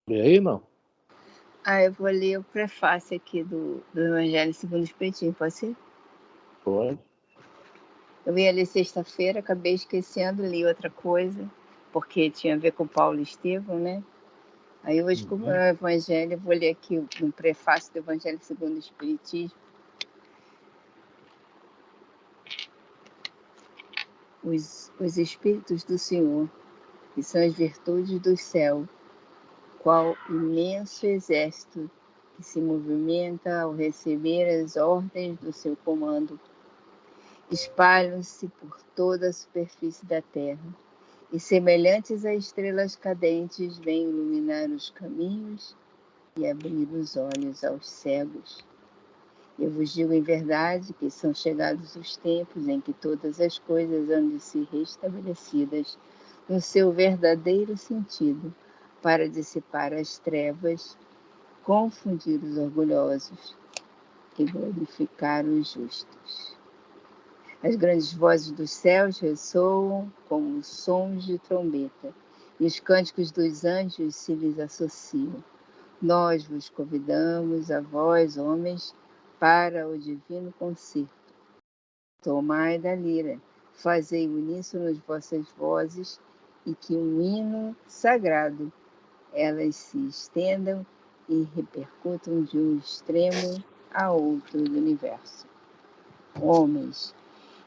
E aí, não? Eu vou ler o prefácio aqui do Evangelho segundo o Espiritismo, pode ser? Pode. Eu ia ler sexta-feira, acabei esquecendo, li outra coisa, porque tinha a ver com Paulo e Estevão, né? Aí hoje, como é o Evangelho, eu vou ler aqui um prefácio do Evangelho segundo o Espiritismo. Os Espíritos do Senhor, que são as virtudes do céu, qual imenso exército que se movimenta ao receber as ordens do seu comando, espalham-se por toda a superfície da terra e, semelhantes a estrelas cadentes, vêm iluminar os caminhos e abrir os olhos aos cegos. Eu vos digo em verdade que são chegados os tempos em que todas as coisas hão de ser restabelecidas no seu verdadeiro sentido, para dissipar as trevas, confundir os orgulhosos e glorificar os justos. As grandes vozes dos céus ressoam como sons de trombeta, e os cânticos dos anjos se lhes associam. Nós vos convidamos, a vós, homens, para o divino concerto. Tomai da lira, fazei uníssono as vossas vozes, e que um hino sagrado elas se estendam e repercutam de um extremo a outro do universo. Homens,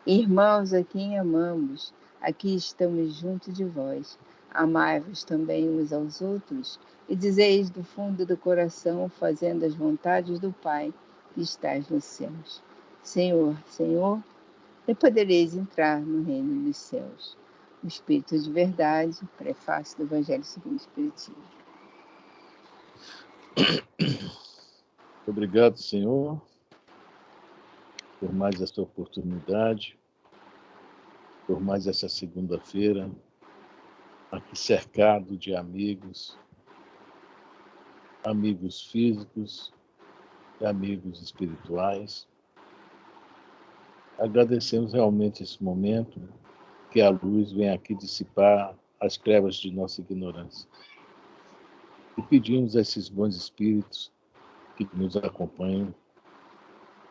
irmãos a quem amamos, aqui estamos junto de vós. Amai-vos também uns aos outros, e dizeis do fundo do coração, fazendo as vontades do Pai que estás nos céus. Senhor, Senhor, e podereis entrar no reino dos céus. O Espírito de Verdade, prefácio do Evangelho segundo o Espiritismo. Obrigado, Senhor, por mais esta oportunidade, por mais essa segunda-feira, aqui cercado de amigos, amigos físicos e amigos espirituais. Agradecemos realmente esse momento, que a luz vem aqui dissipar as trevas de nossa ignorância. E pedimos a esses bons espíritos que nos acompanham,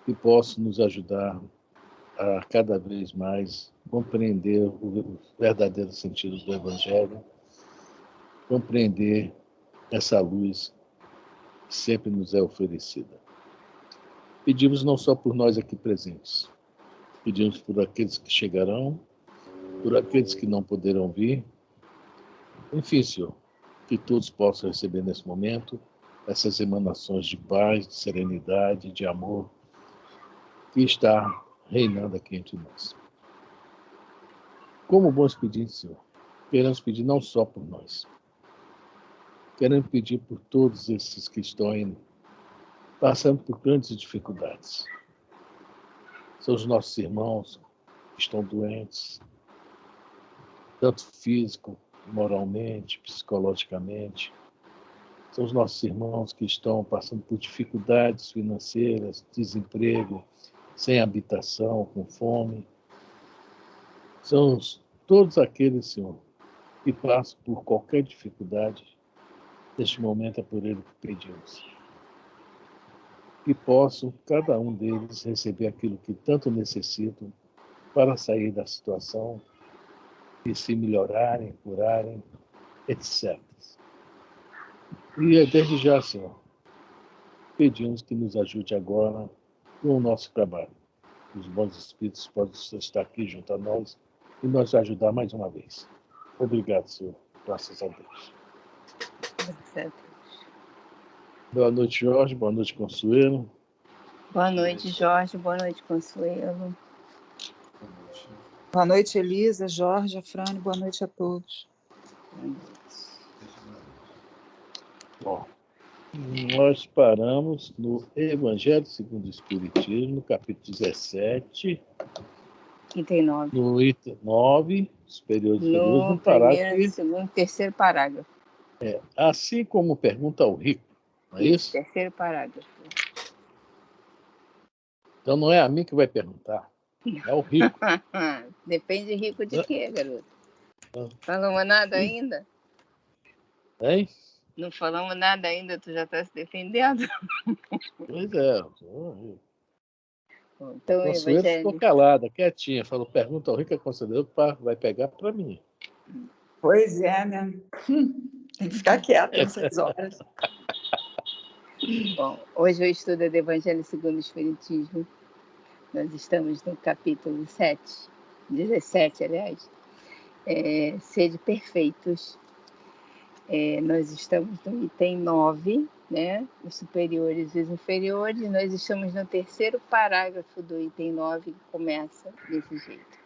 que possam nos ajudar a cada vez mais compreender o verdadeiro sentido do Evangelho, compreender essa luz que sempre nos é oferecida. Pedimos não só por nós aqui presentes, pedimos por aqueles que chegarão, por aqueles que não poderão vir. Enfim, Senhor, que todos possam receber nesse momento essas emanações de paz, de serenidade, de amor, que está reinando aqui entre nós. Como bons pedintes, Senhor, queremos pedir não só por nós, queremos pedir por todos esses que estão aí passando por grandes dificuldades. São os nossos irmãos que estão doentes, tanto físico, moralmente, psicologicamente. São os nossos irmãos que estão passando por dificuldades financeiras, desemprego, sem habitação, com fome. São todos aqueles, Senhor, que passam por qualquer dificuldade. Neste momento é por ele que pedimos. Que possam, cada um deles, receber aquilo que tanto necessitam para sair da situação e se melhorarem, curarem, etc. E desde já, Senhor, pedimos que nos ajude agora com o nosso trabalho. Os bons espíritos possam estar aqui junto a nós e nos ajudar mais uma vez. Obrigado, Senhor. Graças a Deus. Boa noite, Jorge. Boa noite, Consuelo. Boa noite, Jorge. Boa noite, Consuelo. Boa noite, Elisa, Jorge, Afrânio. Boa noite a todos. Bom, nós paramos no Evangelho segundo o Espiritismo, no capítulo 17. Item 9. No item 9, superior de luz, No parágrafo. primeiro, segundo, terceiro parágrafo. Assim como pergunta ao rico, não é isso? Terceiro parágrafo. Então não é a mim que vai perguntar, é o rico. Depende de rico de quê, garoto? Falamos nada ainda? Hein? Não falamos nada ainda, tu já está se defendendo. Pois é. Então, A Consuelo ficou calada, quietinha. Falou, pergunta ao Rica Conselheiro, vai pegar para mim. Pois é, né? Tem que ficar quieta nessas horas. Bom, hoje o estudo é do Evangelho segundo o Espiritismo. Nós estamos no capítulo 17, aliás. Sede perfeitos. Nós estamos no item 9, né? Os superiores e os inferiores. Nós estamos no terceiro parágrafo do item 9, que começa desse jeito.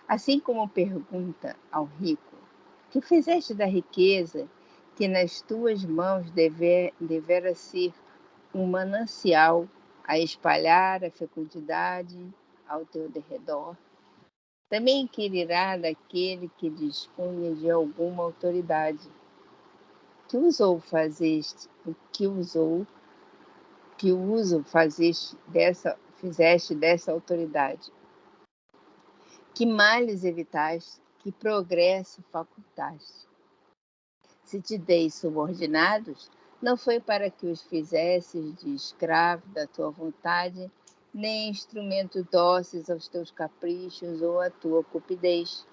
Assim como pergunta ao rico, que fizeste da riqueza que nas tuas mãos devera ser um manancial a espalhar a fecundidade ao teu derredor, também inquirirá daquele que dispunha de alguma autoridade. Que uso fizeste dessa autoridade? Que males evitaste? Que progresso facultaste? Se te dei subordinados, não foi para que os fizesses de escravo da tua vontade, nem instrumentos dóceis aos teus caprichos ou à tua cupidez.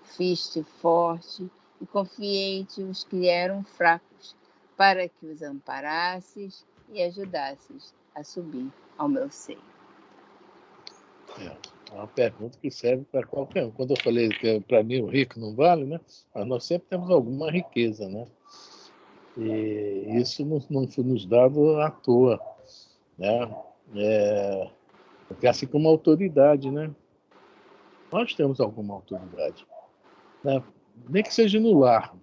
Fiz-te forte e confiei-te os que eram fracos, para que os amparasses e ajudasses a subir ao meu seio. É uma pergunta que serve para qualquer um. Quando eu falei que para mim o rico não vale, né? Mas nós sempre temos alguma riqueza, né? E isso não foi nos dado à toa, né? Porque assim como a autoridade, né? Nós temos alguma autoridade, né? Nem que seja no lar,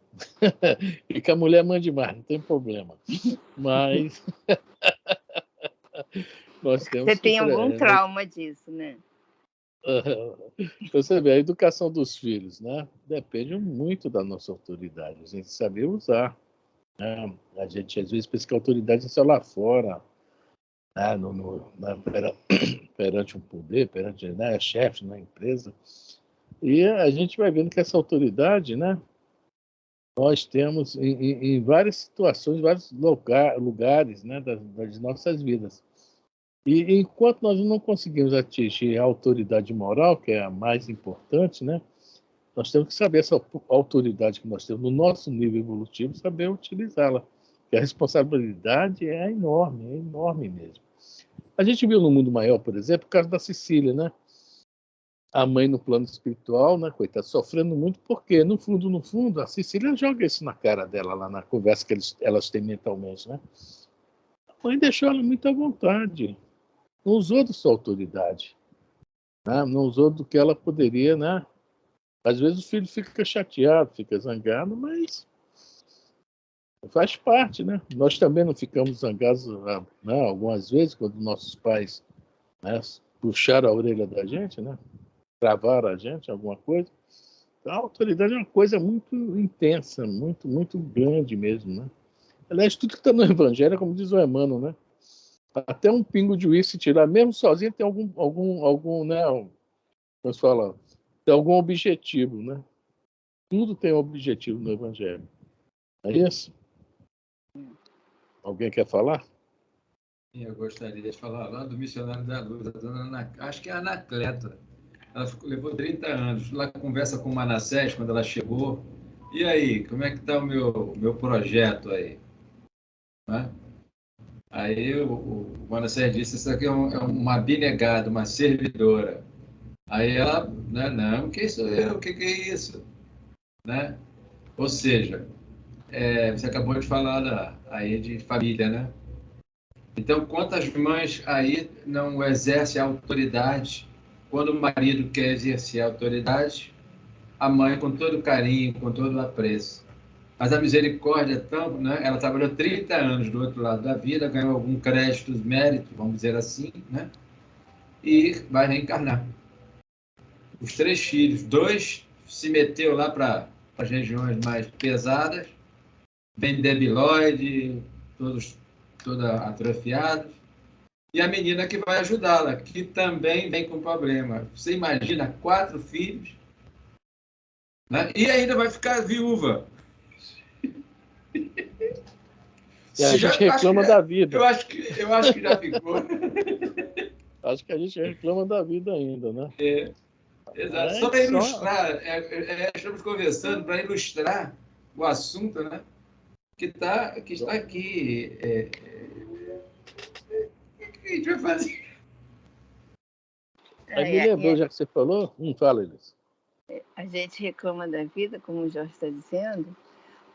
e que a mulher mande mais, não tem problema. Mas nós temos Você tem algum trauma disso, né? Você vê, a educação dos filhos, né? Depende muito da nossa autoridade, a gente saber usar. Né? A gente às vezes pensa que a autoridade é só lá fora, né? Perante um poder, perante, né? Chefe na empresa. E a gente vai vendo que essa autoridade, né? Nós temos em várias situações, vários lugares, né? das nossas vidas. E enquanto nós não conseguimos atingir a autoridade moral, que é a mais importante, né? Nós temos que saber essa autoridade que nós temos no nosso nível evolutivo, saber utilizá-la. Porque a responsabilidade é enorme mesmo. A gente viu no mundo maior, por exemplo, o caso da Cecília, né? A mãe no plano espiritual, né, coitada, sofrendo muito, porque no fundo, a Cecília joga isso na cara dela, lá na conversa que elas têm mentalmente, né? A mãe deixou ela muito à vontade. Não usou da sua autoridade, né? Não usou do que ela poderia, né? Às vezes o filho fica chateado, fica zangado, mas faz parte, né? Nós também não ficamos zangados, né? Algumas vezes, quando nossos pais, né, puxaram a orelha da gente, né? Travaram a gente, alguma coisa. Então, a autoridade é uma coisa muito intensa, muito grande mesmo, né? Aliás, tudo que está no Evangelho, como diz o Emmanuel, né? Até um pingo de uísque tirar, mesmo sozinho, tem algum, né? Como se fala, tem algum objetivo, né? Tudo tem um objetivo no Evangelho. É isso? Alguém quer falar? Eu gostaria de falar lá do Missionário da Luz, a dona acho que é a Anacleta. Ela levou 30 anos. Lá conversa com o Manassés quando ela chegou. E aí, como é que está o meu projeto aí? Né? Aí o Manassés disse, isso aqui é uma abnegada, uma servidora. Aí ela, né, não, quem sou eu? O que é isso? Né? Ou seja, você acabou de falar aí de família, né? Então, quantas mães aí não exercem a autoridade? Quando o marido quer exercer a autoridade, a mãe, com todo carinho, com todo apreço. Mas a misericórdia é tão, né? Ela trabalhou 30 anos do outro lado da vida, ganhou algum crédito, mérito, vamos dizer assim, né? E vai reencarnar. Os 3 filhos, 2 se meteu lá para as regiões mais pesadas, bem debilóide, todos atrofiados. E a menina que vai ajudá-la, que também vem com problema. Você imagina 4 filhos, né? E ainda vai ficar viúva. A gente reclama da vida. Eu acho que já ficou. Acho que a gente reclama da vida ainda, né? Exato. Só para ilustrar, estamos conversando para ilustrar o assunto, né? Que está aqui. O que a gente vai fazer? Aí me lembrou, já que você falou, fala, Elis. A gente reclama da vida, como o Jorge está dizendo,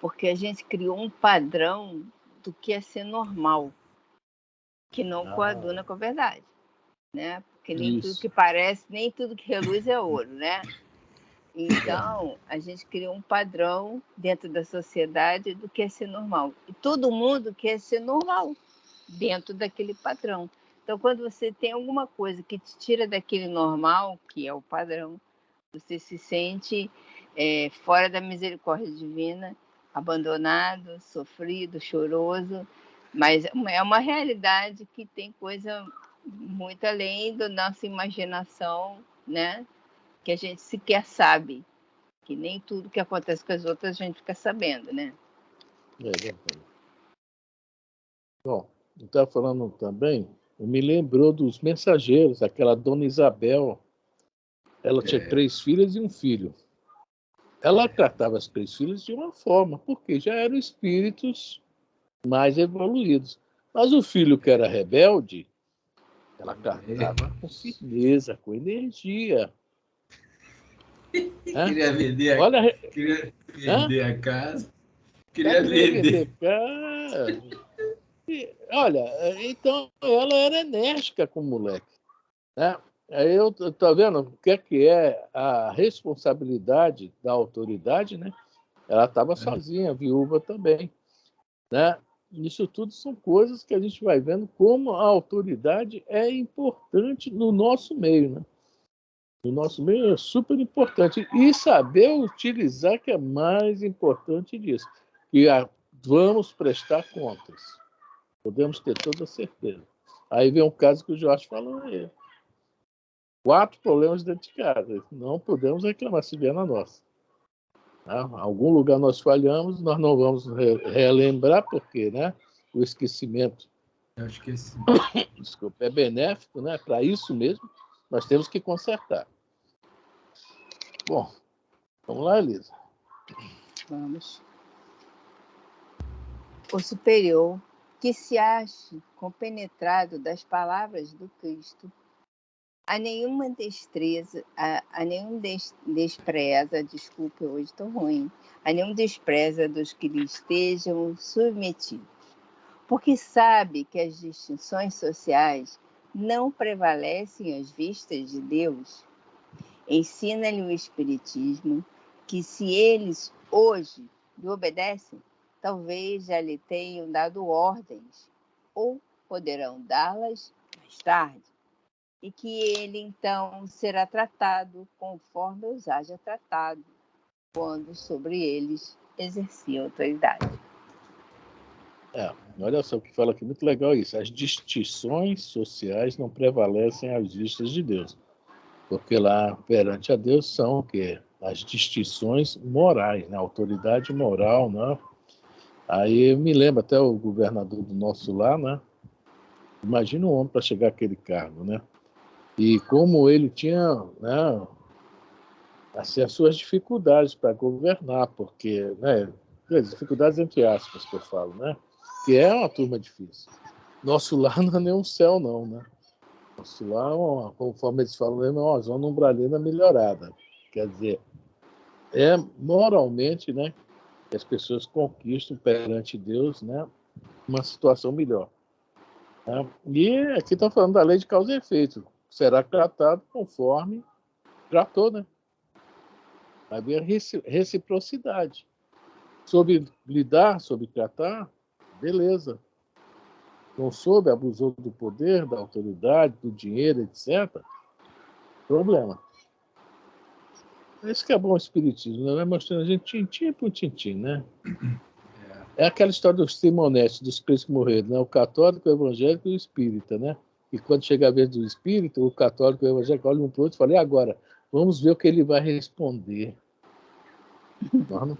porque a gente criou um padrão do que é ser normal, que não coaduna com a verdade, né? Porque nem tudo que parece, nem tudo que reluz é ouro, né? Então, a gente criou um padrão dentro da sociedade do que é ser normal. E todo mundo quer ser normal dentro daquele padrão. Então, quando você tem alguma coisa que te tira daquele normal, que é o padrão, você se sente fora da misericórdia divina, abandonado, sofrido, choroso, mas é uma realidade que tem coisa muito além da nossa imaginação, né? Que a gente sequer sabe, que nem tudo que acontece com as outras a gente fica sabendo, né? Bom, eu estava falando também, me lembrou dos mensageiros, aquela Dona Isabel. Ela tinha 3 filhas e um filho. Ela tratava as 3 filhas de uma forma, porque já eram espíritos mais evoluídos. Mas o filho que era rebelde, ela tratava com firmeza, com energia. Queria vender a casa. Queria vender a casa. Olha, então ela era enérgica com o moleque, né? Aí eu estou vendo o que é a responsabilidade da autoridade, né? Ela estava sozinha, viúva também, né? Isso tudo são coisas que a gente vai vendo como a autoridade é importante no nosso meio, né? No nosso meio é super importante. E saber utilizar que é mais importante disso. Que vamos prestar contas. Podemos ter toda certeza. Aí vem um caso que o Jorge falou aí. 4 problemas dentro de casa. Não podemos reclamar se vier na nossa. Algum lugar nós falhamos, nós não vamos relembrar, porque, né? O esquecimento. Eu esqueci. Desculpa, é benéfico, né? Para isso mesmo, nós temos que consertar. Bom, vamos lá, Elisa. Vamos. O superior, que se ache compenetrado das palavras do Cristo, a nenhum despreza, desculpe, hoje estou ruim, a nenhum despreza dos que lhe estejam submetidos, porque sabe que as distinções sociais não prevalecem às vistas de Deus. Ensina-lhe o Espiritismo que, se eles hoje lhe obedecem, talvez já lhe tenham dado ordens, ou poderão dá-las mais tarde, e que ele, então, será tratado conforme os haja tratado, quando sobre eles exercia autoridade. Olha só o que fala aqui, muito legal isso. As distinções sociais não prevalecem às vistas de Deus, porque lá, perante a Deus, são o quê? As distinções morais, né? A autoridade moral, né? Aí me lembra até o governador do nosso lar, né? Imagina um homem para chegar àquele cargo, né? E como ele tinha, né, assim, as suas dificuldades para governar, porque, né, dificuldades entre aspas que eu falo, né? Que é uma turma difícil. Nosso lar não é nem um céu, não, né? Nosso lar, conforme eles falam, é uma zona umbralina melhorada. Quer dizer, é moralmente, né, que as pessoas conquistam perante Deus, né, uma situação melhor. Né? E aqui está falando da lei de causa e efeito. Será tratado conforme tratou, né? Vai haver reciprocidade. Soube lidar, soube tratar, beleza. Não soube, abusou do poder, da autoridade, do dinheiro, etc. Problema. Isso que é bom o espiritismo, né? Vai mostrando a gente tintim por tintim, né? É aquela história dos Simonetti, dos três que morreram, né? O católico, o evangélico e o espírita, né? E quando chega a vez do espírita, o católico e o evangélico olham um para o outro e falam, e agora? Vamos ver o que ele vai responder. Nós não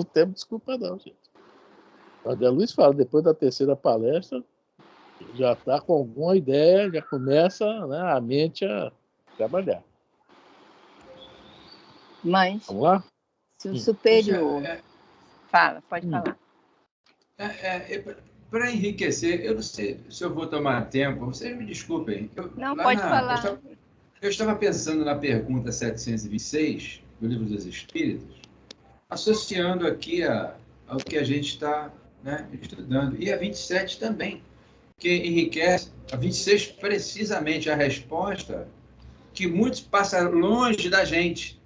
temos desculpa não, gente. O André Luiz fala, depois da terceira palestra, já está com alguma ideia, já começa, né, a mente a trabalhar. Mas, Vamos lá? se o superior... pode Hum. falar. Para enriquecer, eu não sei se eu vou tomar tempo, vocês me desculpem. Não, pode falar. Eu estava pensando na pergunta 726 do Livro dos Espíritos, associando aqui ao que a gente está, né, estudando. E a 27 também, que enriquece. A 26, precisamente, a resposta que muitos passam longe da gente,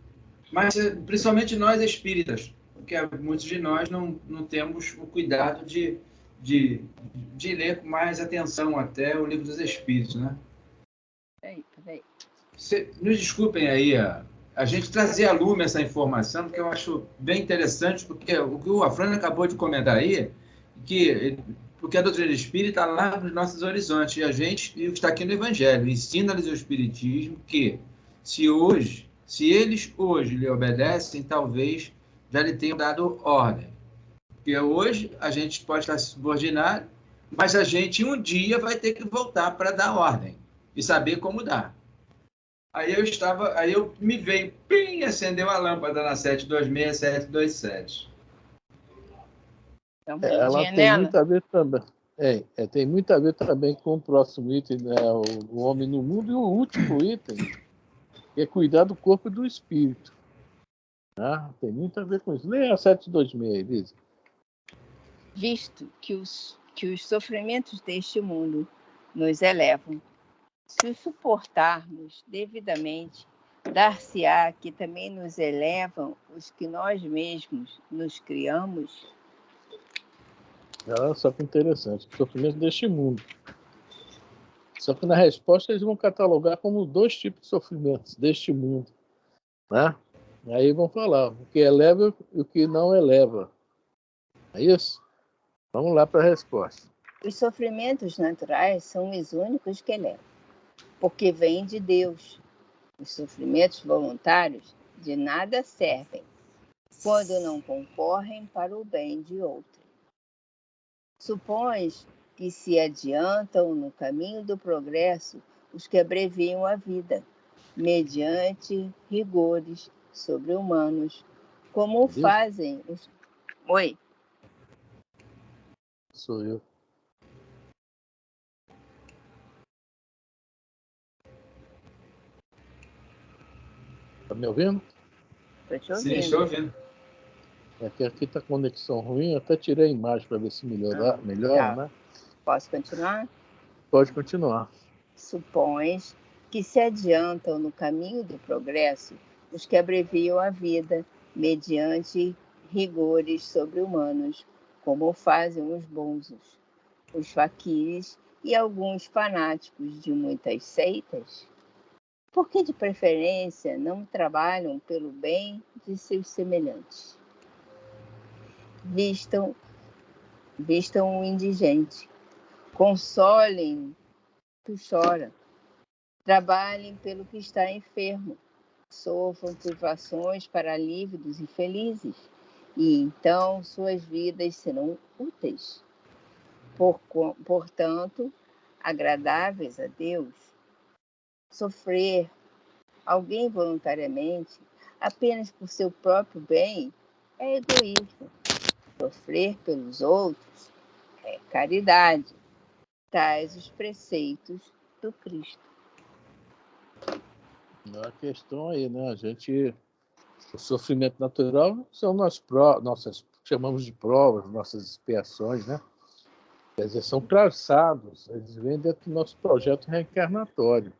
mas principalmente nós espíritas, porque muitos de nós não temos o cuidado de ler com mais atenção até o Livro dos Espíritos, né? Peraí. Nos desculpem aí a gente trazer à lume essa informação, que eu acho bem interessante, porque o que o Afrânio acabou de comentar aí, porque a doutrina espírita está lá nos nossos horizontes, e o que está aqui no Evangelho, ensina-lhes o Espiritismo que, se eles hoje lhe obedecem, talvez já lhe tenham dado ordem. Porque hoje a gente pode estar subordinado, mas a gente um dia vai ter que voltar para dar ordem e saber como dar. Aí eu me veio, acendeu a lâmpada na 726, 727. Ela tem muito a ver também. Tem muito a ver também com o próximo item, né? O homem no mundo, e o último item, que é cuidar do corpo e do espírito. Né? Tem muito a ver com isso. Leia a 726, Elisa. Visto que os sofrimentos deste mundo nos elevam, se os suportarmos devidamente, dar-se-á que também nos elevam os que nós mesmos nos criamos. Olha só que interessante, o sofrimento deste mundo. Só que na resposta eles vão catalogar como 2 tipos de sofrimentos deste mundo. Né? Aí vão falar o que eleva e o que não eleva. É isso? Vamos lá para a resposta. Os sofrimentos naturais são os únicos que elevam, porque vêm de Deus. Os sofrimentos voluntários de nada servem, quando não concorrem para o bem de outro. Supões que se adiantam no caminho do progresso os que abreviam a vida, mediante rigores sobre-humanos, como fazem os... Oi? Sou eu. Está me ouvindo? Estou te ouvindo. Sim, estou ouvindo. É que aqui está conexão ruim, eu até tirei a imagem para ver se melhora, Tá. né? Posso continuar? Pode continuar. Supões que se adiantam no caminho do progresso os que abreviam a vida, mediante rigores sobre-humanos, como fazem os bonzos, os faquires e alguns fanáticos de muitas seitas? Por que, de preferência, não trabalham pelo bem de seus semelhantes? Vistam o indigente, consolem que chora, trabalhem pelo que está enfermo, sofram privações para alívio dos infelizes, e então suas vidas serão úteis, portanto, agradáveis a Deus. Sofrer alguém voluntariamente, apenas por seu próprio bem, é egoísmo. Sofrer pelos outros é caridade. Tais os preceitos do Cristo. A questão aí, né? O sofrimento natural são nossas, chamamos de provas, nossas expiações, né? Quer dizer, são traçados, eles vêm dentro do nosso projeto reencarnatório.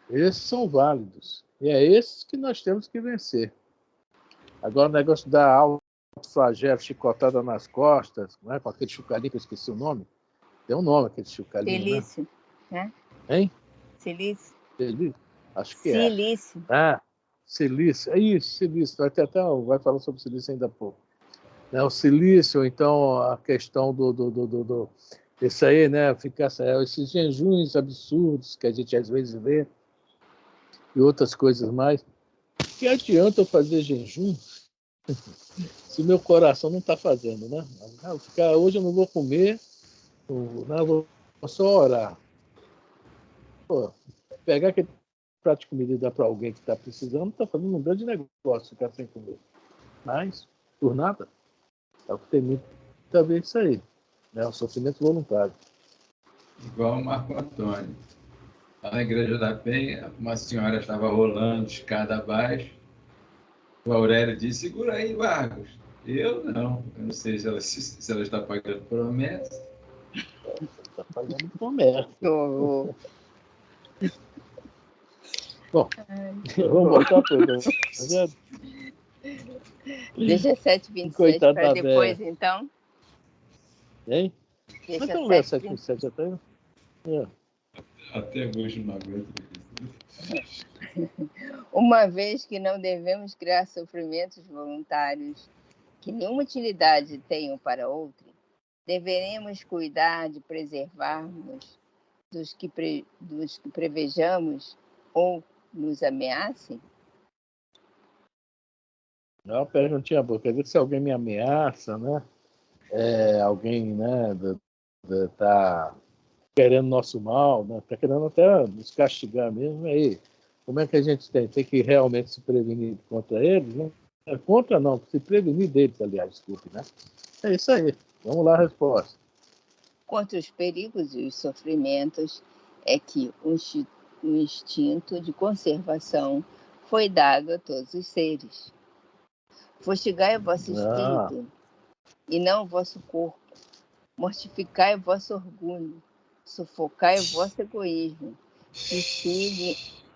Esses são válidos. E é esses que nós temos que vencer. Agora, o negócio da autoflagelo, chicotada nas costas, né? Com aquele chucalinho que eu esqueci o nome. Tem um nome aquele chucalinho, Silício, né? Hein? Silício. Acho que é. Silício. Silício. É isso, silício. Vai falar sobre silício ainda há pouco. Né? O silício, então, a questão do isso aí, né? Esses jejuns absurdos que a gente às vezes vê e outras coisas mais. Que adianta eu fazer jejum se meu coração não está fazendo, né? Hoje eu não vou comer, não, vou só orar. Pô, pegar aquele prato de comida e dar para alguém que está precisando, está fazendo um grande negócio ficar sem comer. Mas, por nada, é o que tem muito a ver isso aí. Né? O sofrimento voluntário. Igual o Marco Antônio. Lá na Igreja da Penha, uma senhora estava rolando escada abaixo. O Aurélio disse: segura aí, Marcos. Eu não sei se ela está pagando promessa. Está pagando promessa. Oh, Bom, vamos voltar para o 17:27 para depois, então. Hein? Mas não lê 7:27 até? É. Até hoje não aguento isso. Uma vez que não devemos criar sofrimentos voluntários que nenhuma utilidade tenham para outro, deveremos cuidar de preservarmos dos que prevejamos ou nos ameacem? É uma perguntinha boa. Quer dizer que se alguém me ameaça, né? Alguém, né, tá querendo nosso mal, né? Tá querendo até nos castigar mesmo, aí como é que a gente tem que realmente se prevenir contra eles, né? Contra não, se prevenir deles, aliás, desculpe, né? É isso aí. Vamos lá a resposta. Contra os perigos e os sofrimentos é que o instinto de conservação foi dado a todos os seres. Fustigai o vosso espírito e não o vosso corpo. Mortificai o vosso orgulho. Sufocai o vosso egoísmo,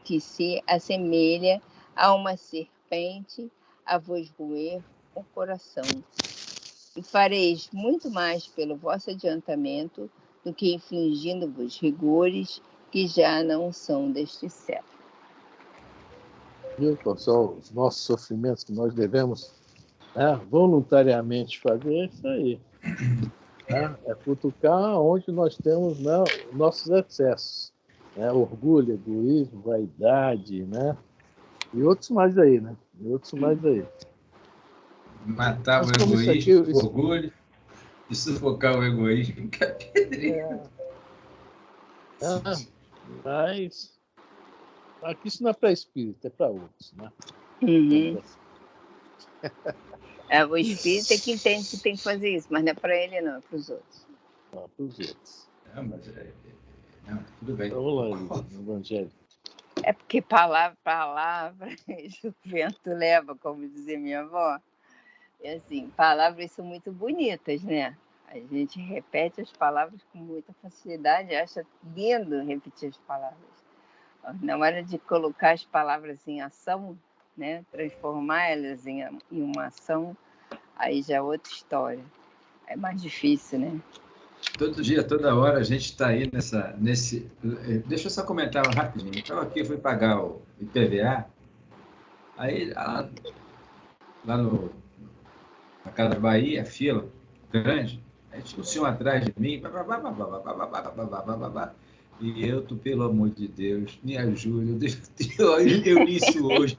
que se assemelha a uma serpente a vos roer o coração. E fareis muito mais pelo vosso adiantamento do que infligindo-vos rigores que já não são deste século. Viu quais são os nossos sofrimentos que nós devemos, né, voluntariamente fazer? É isso aí. Né? É cutucar onde nós temos, né, nossos excessos. Né? Orgulho, egoísmo, vaidade, né? E outros mais aí, né? Matar o egoísmo, o orgulho, e sufocar o egoísmo, que é pedreiro. Mas aqui isso não é para espírito, é para outros, né? Uhum. O espírito é que entende que tem que fazer isso, mas não é para ele, não, é para os outros. Não, para os outros. Não, tudo bem. Vamos lá, no Evangelho. É porque palavra, o vento leva, como dizia minha avó. E assim, palavras são muito bonitas, né? A gente repete as palavras com muita facilidade, acha lindo repetir as palavras. Na hora de colocar as palavras em ação, né? Transformá-las em uma ação, aí já é outra história. É mais difícil, né? Todo dia, toda hora, a gente está aí nesse... Deixa eu só comentar rapidinho. Então, aqui eu fui pagar o IPVA, aí lá na Casa da Bahia, fila grande, aí tinha um senhor atrás de mim, e eu, pelo amor de Deus, me ajude, eu li isso hoje.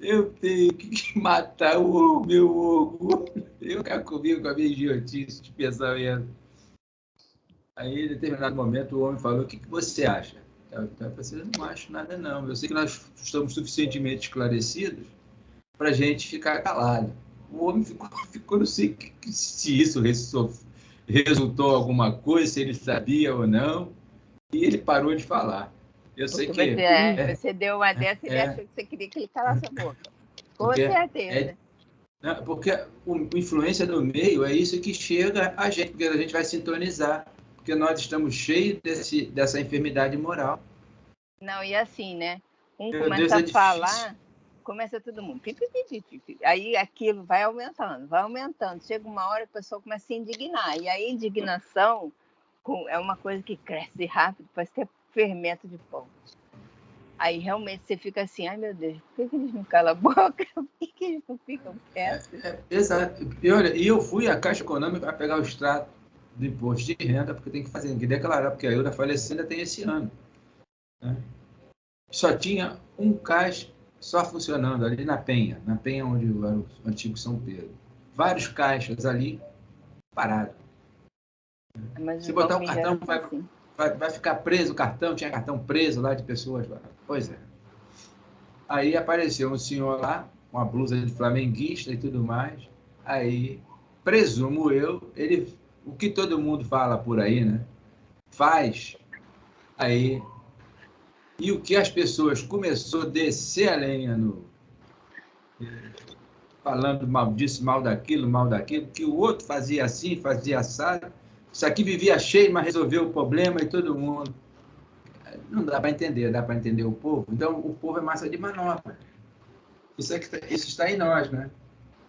Eu tenho que matar o meu orgulho. Eu quero comigo com a minha idiotice de pensamento. Aí, em determinado momento, o homem falou: o que você acha? Eu pensei: eu não acho nada, não. Eu sei que nós estamos suficientemente esclarecidos para a gente ficar calado. O homem ficou não sei se isso resultou alguma coisa, se ele sabia ou não, e ele parou de falar. Eu sei que... Você deu uma dessa e ele achou que você queria que ele calasse a boca. Com certeza. Porque a influência do meio é isso que chega a gente, porque a gente vai sintonizar, porque nós estamos cheios dessa enfermidade moral. Não, e assim, né? Começa a falar, começa todo mundo. Aí aquilo vai aumentando. Chega uma hora que a pessoa começa a se indignar. E a indignação é uma coisa que cresce rápido, parece que é fermento de pão. Aí realmente você fica assim: ai meu Deus, por que eles não calam a boca? Por que eles não ficam quietos? Exato. E eu fui à Caixa Econômica para pegar o extrato do imposto de renda, porque tem que declarar, porque a Ilda falecida tem esse ano. Né? Só tinha um caixa, só funcionando ali na Penha onde era o antigo São Pedro. Vários caixas ali parados. Mas Se os botar o golpes já cartão, são assim. vai ficar preso o cartão, tinha cartão preso lá de pessoas. Pois é. Aí apareceu um senhor lá, com uma blusa de flamenguista e tudo mais. Aí, presumo eu, ele, o que todo mundo fala por aí, né? Faz. Aí, e o que as pessoas começou a descer a lenha falando mal disso, mal daquilo, que o outro fazia assim, fazia assado. Isso aqui vivia cheio, mas resolveu o problema e todo mundo. Não dá para entender, dá para entender o povo. Então, o povo é massa de manobra. Isso está em nós, né?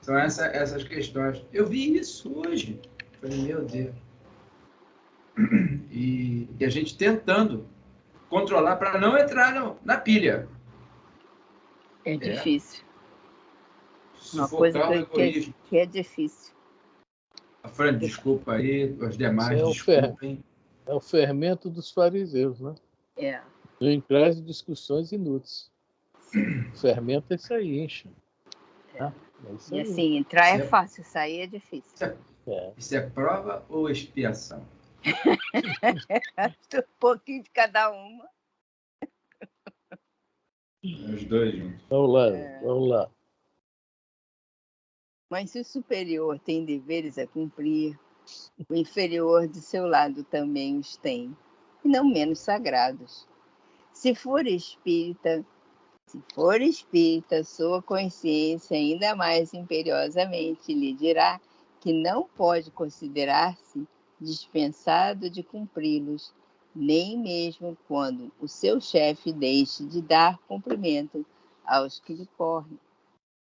São essas questões. Eu vi isso hoje. Falei, meu Deus. E a gente tentando controlar para não entrar na pilha. É difícil. Uma coisa Sufocar o egoísmo. que é difícil. Fran, desculpa aí, os demais, Isso desculpem. é o fermento dos fariseus, né? É. Não traz discussões inúteis. O fermento é isso aí, enche. Tá? É isso E aí. assim, entrar é fácil, sair é difícil. Isso é prova ou expiação? Um pouquinho de cada uma. Os dois juntos. Vamos lá. Mas se o superior tem deveres a cumprir, o inferior de seu lado também os tem, e não menos sagrados. Se for espírita, sua consciência ainda mais imperiosamente lhe dirá que não pode considerar-se dispensado de cumpri-los, nem mesmo quando o seu chefe deixe de dar cumprimento aos que lhe correm.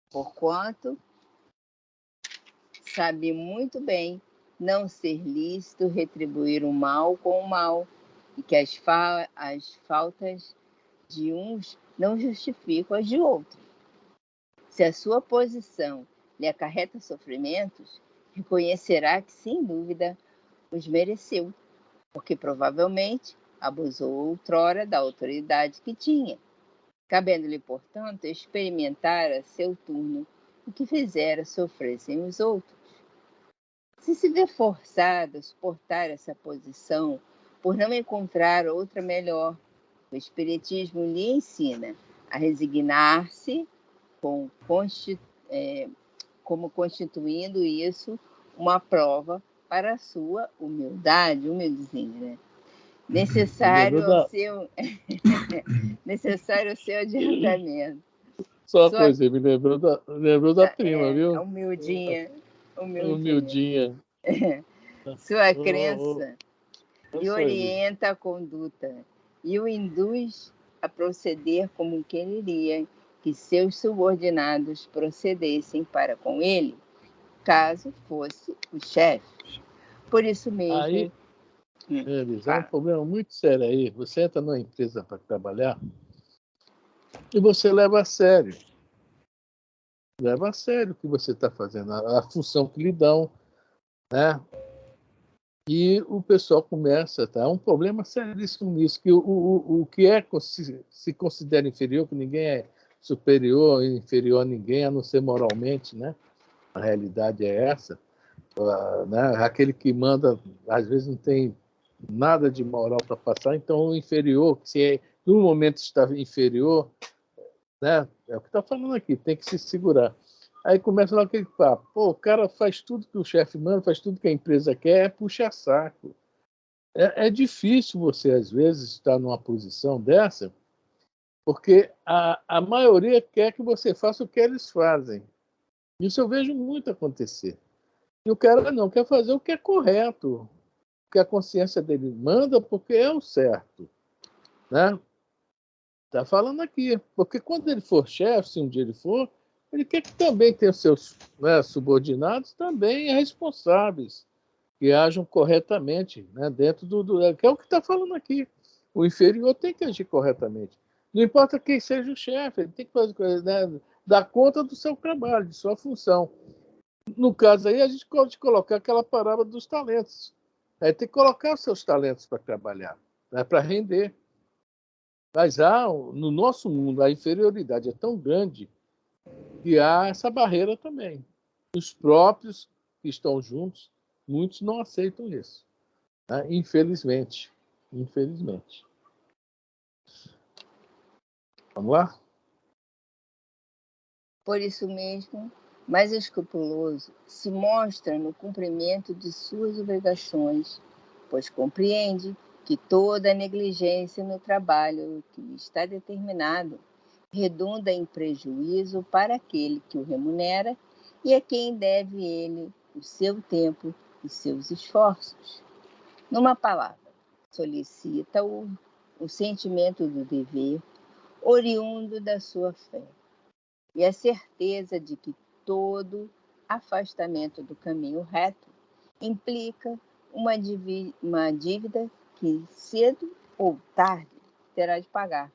Porquanto sabe muito bem não ser lícito retribuir o mal com o mal, e que as faltas de uns não justificam as de outros. Se a sua posição lhe acarreta sofrimentos, reconhecerá que, sem dúvida, os mereceu, porque provavelmente abusou outrora da autoridade que tinha, cabendo-lhe, portanto, experimentar a seu turno o que fizera sofressem os outros. Se se vê forçado a suportar essa posição por não encontrar outra melhor, o Espiritismo lhe ensina a resignar-se como constituindo isso uma prova para a sua humildezinha, né? Necessário ao seu adiantamento. Só uma coisa, me lembrou da prima, viu? Humildinha. Humildinha. Sua crença lhe orienta a conduta e o induz a proceder como quereria que seus subordinados procedessem para com ele, caso fosse o chefe. Por isso mesmo... Aí, Elisa, é um problema muito sério aí. Você entra numa empresa para trabalhar e você leva a sério. Leva a sério o que você está fazendo, a função que lhe dão, né? E o pessoal começa, tá? É um problema seríssimo nisso, que o que se considera inferior, que ninguém é superior e inferior a ninguém, a não ser moralmente, né? A realidade é essa. Né? Aquele que manda, às vezes, não tem nada de moral para passar, então o inferior, se no momento está inferior, né? É o que está falando aqui, tem que se segurar. Aí começa lá aquele papo, pô, o cara faz tudo que o chefe manda, faz tudo que a empresa quer, é puxar saco. É difícil você, às vezes, estar numa posição dessa, porque a maioria quer que você faça o que eles fazem. Isso eu vejo muito acontecer. E o cara não quer fazer o que é correto, o que a consciência dele manda, porque é o certo. Né? Está falando aqui. Porque quando ele for chefe, se um dia ele for, ele quer que também tenha os seus, né, subordinados também responsáveis, que ajam corretamente, né, dentro que é o que está falando aqui. O inferior tem que agir corretamente. Não importa quem seja o chefe, ele tem que fazer, né, dar conta do seu trabalho, de sua função. No caso aí, a gente pode colocar aquela parábola dos talentos. Aí tem que colocar os seus talentos para trabalhar, né, para render. Mas no nosso mundo, a inferioridade é tão grande que há essa barreira também. Os próprios que estão juntos, muitos não aceitam isso. Né? Infelizmente. Infelizmente. Vamos lá? Por isso mesmo, mais escrupuloso se mostra no cumprimento de suas obrigações, pois compreende que toda negligência no trabalho que lhe está determinado redunda em prejuízo para aquele que o remunera e a quem deve ele o seu tempo e seus esforços. Numa palavra, solicita o sentimento do dever oriundo da sua fé e a certeza de que todo afastamento do caminho reto implica uma dívida que cedo ou tarde terá de pagar.